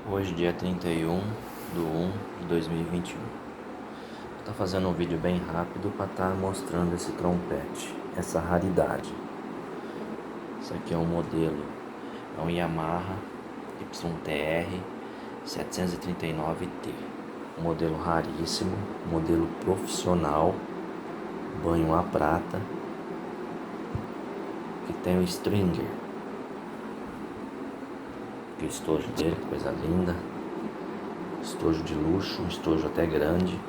Hoje, dia 31/1/2021. Tô fazendo um vídeo bem rápido para estar mostrando esse trompete, essa raridade. Isso aqui é um modelo, é um Yamaha YTR 739T. Um modelo raríssimo, modelo profissional, banho a prata, que tem o stringer. Aqui o estojo dele, coisa linda. Estojo de luxo, um estojo até grande.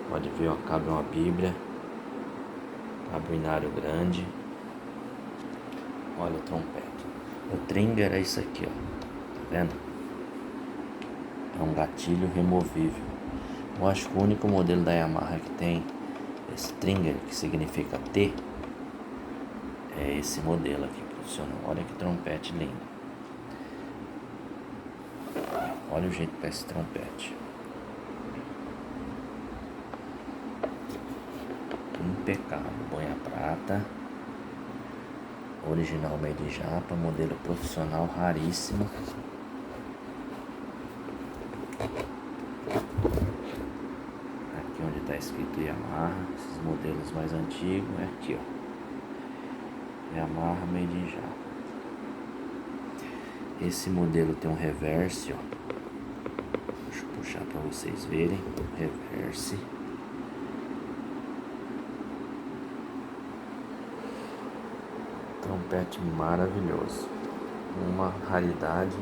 Pode ver, ó, cabe uma bíblia. Cabe um inário grande. Olha o trompete. O stringer é isso aqui, ó. Tá vendo? É um gatilho removível. Eu acho que o único modelo da Yamaha que tem esse stringer, que significa T, é esse modelo aqui profissional. Olha que trompete lindo. Olha o jeito que tá esse trompete. Impecável. Banha prata. Original made in Japa. Modelo profissional raríssimo. Aqui onde está escrito Yamaha. Esses modelos mais antigos é aqui, ó. Yamaha made in Japa. Esse modelo tem um reverse, ó. Deixa eu puxar para vocês verem. Reverse. Trompete maravilhoso. Uma raridade.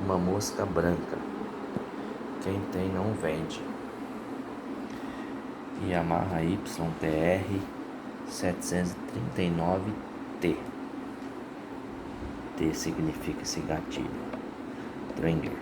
Uma mosca branca. Quem tem não vende. Yamaha YTR 739T. T significa esse gatilho. Stringer.